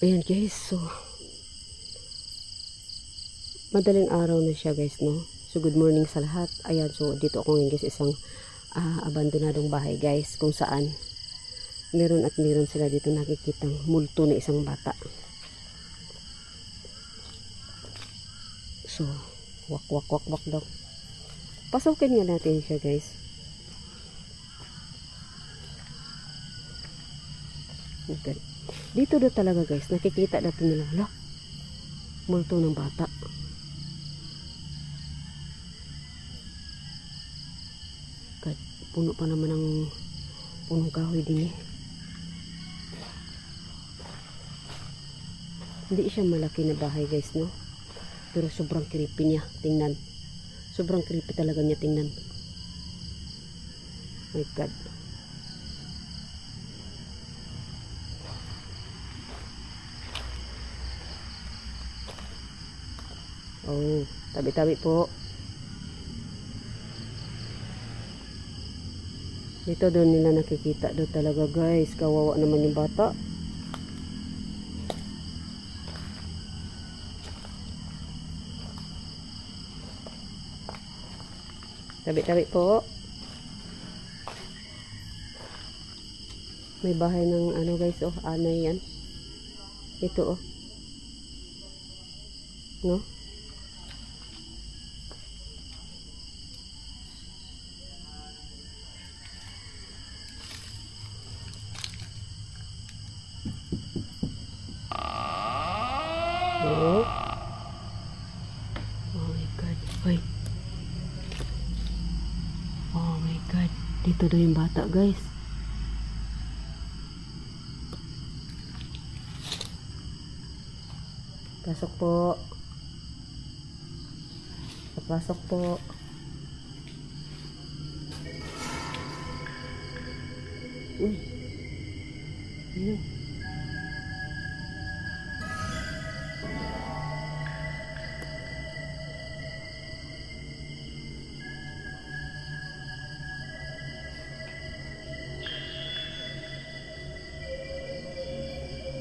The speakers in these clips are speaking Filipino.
Ayan guys, so madaling araw na siya guys, no? So good morning sa lahat. Ayan, so dito ako ngayon guys, isang abandonadong bahay guys, kung saan meron sila dito nakikitang multo na isang bata. So wak daw. Pasukin nga natin siya guys. Okay. Dito daw talaga guys, nakikita natin nila, hala, multo ng bata. God, puno pa naman ng punong kahoy din eh. Hindi siya malaki na bahay guys, no? Pero sobrang creepy niya, tingnan. Sobrang creepy talaga niya tingnan. My God. Oh, tabi-tabi po. Dito doon nila nakikita doon talaga guys. Kawawa naman yung bata. Tabi-tabi po. May bahay ng ano guys, oh, anay yan. Ito oh. No? Oh. Oh my God. Hoy. Oh my God. Dito daw yung bata, guys. Pasok po. Pasok po. Uy. Ayun.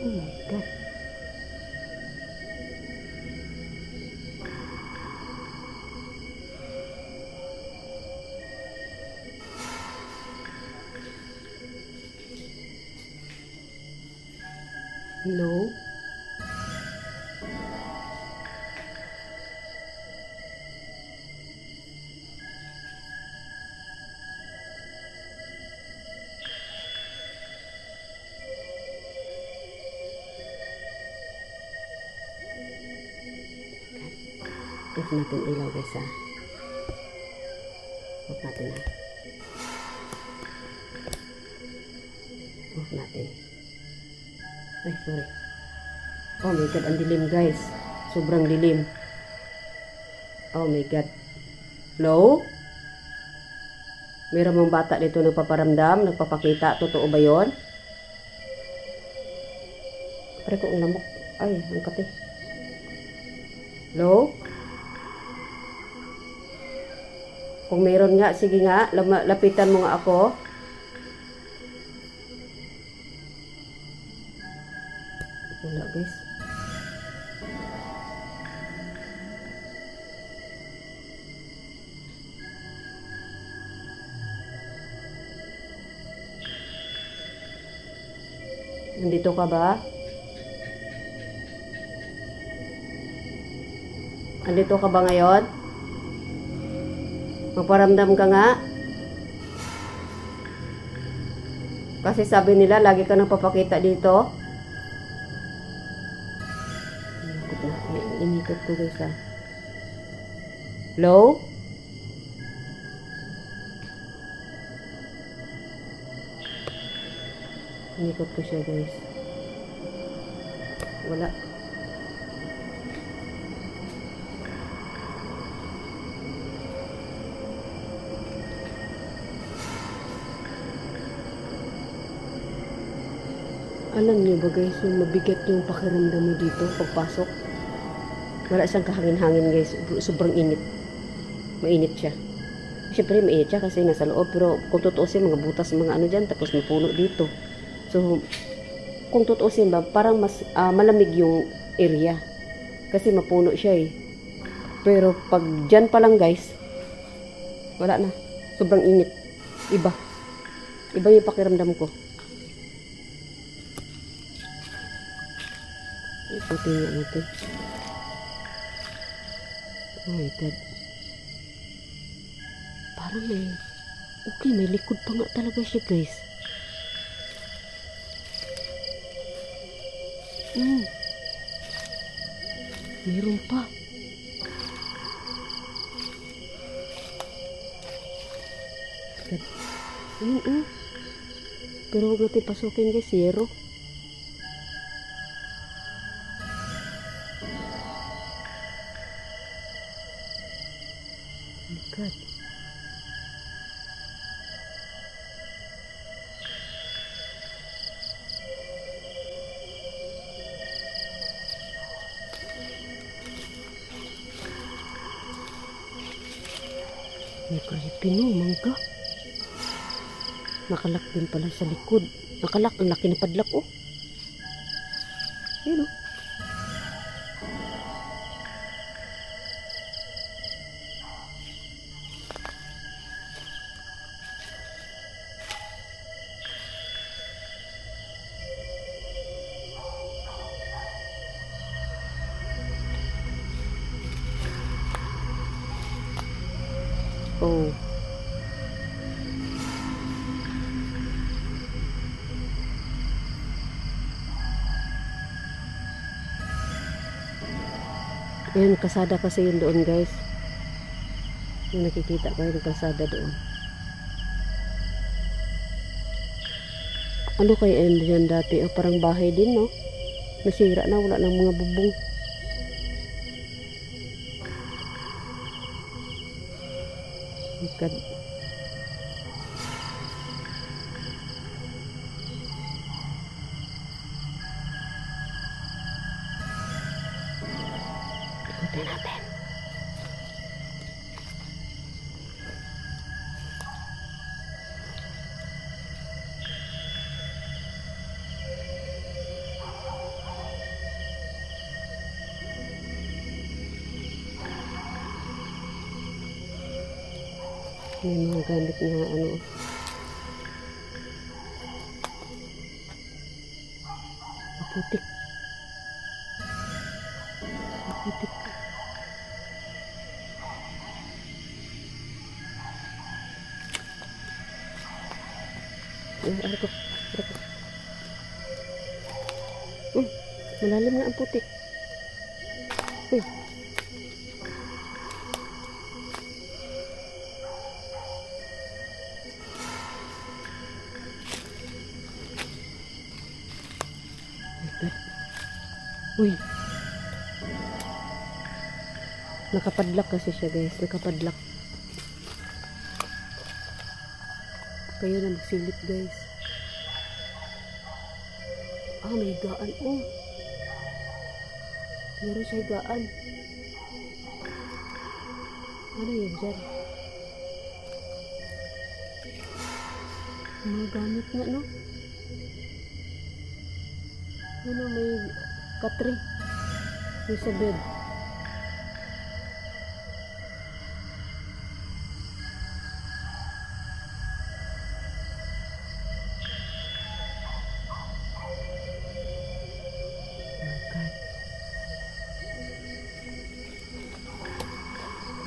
Oh my God. Hello? Off natin ilaw guys ha. Off natin ha. Off natin. Ay, sorry. Oh my God, ang dilim guys. Sobrang dilim. Oh my God. Hello? Meron mong bata dito nagpaparamdam, nagpapakita. Totoo ba yun? Pare ko ang lamok. Ay, ang kate. Hello? Kung meron nga, sige nga, lapitan mo nga ako. Wala guys. Nandito ka ba? Nandito ka ba ngayon? Magparamdam ka nga. Kasi sabi nila, lagi ka nang papakita dito. Inikot ko guys ha. Hello? Inikot ko siya guys. Wala. Alam niyo ba guys, yung mabigat yung pakiramdam mo dito pagpasok. Wala siyang kahangin-hangin guys. Sobrang init. Mainit siya. Siyempre mainit siya kasi nasa loob. Pero kung totoo siya, mga butas, mga ano dyan. Tapos may puno dito. So, kung tutuusin ba, parang mas malamig yung area. Kasi mapuno siya eh. Pero pag dyan pa lang guys, wala na. Sobrang init. Iba. Iba yung pakiramdam ko. Ikutin nga natin. Oh my God. Parang may likod pa nga talaga siya guys. Meron pa. Pero huwag natin pasukin guys, zero. Oh my God. May creepy no, mangga. Nakalak din pala sa likod. Nakalak, ang laki na padlak oh. Ayun oh. Oh. Ayan, kasada kasi yun doon guys. Yung nakikita ko yung kasada doon. Ano kaya yun dyan dati? Oh, parang bahay din no? Nasira na, wala ng mga bubong. God. Ikutin natin. May mga gamit na ano. Maputik. Maputik. Arko. Malalim na ang putik. Uy. Nakapadlak kasi siya guys. Nakapadlak. Kayo na magsilip guys. Ah, may gaan. Oh. Meron siya gaan. Ano yun dyan? Mga gamit nga no? Ano may katre yung sa bed.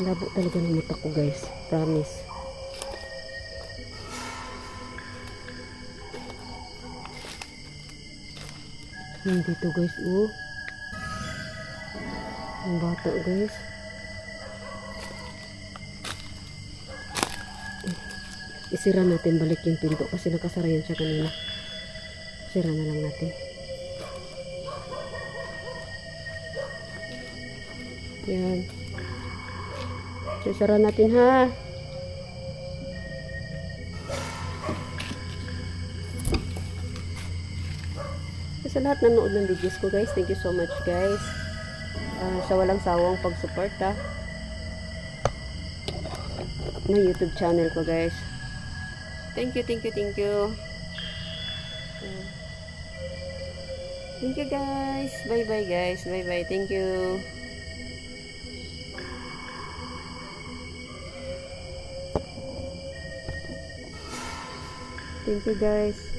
Labo talaga ng mata ko guys, promise. Hindi to guys, oh. Ang bata guys. Isira natin balik yung pinto kasi nakasara yan siya kanina. Sira na lang natin. Yan. Isara natin ha. Sa lahat na nanood ng videos ko guys, thank you so much guys. Sa walang sawang pagsuporta ng YouTube channel ko guys. Thank you, thank you, thank you. Thank you guys. Bye-bye guys. Bye-bye. Thank you. Thank you guys.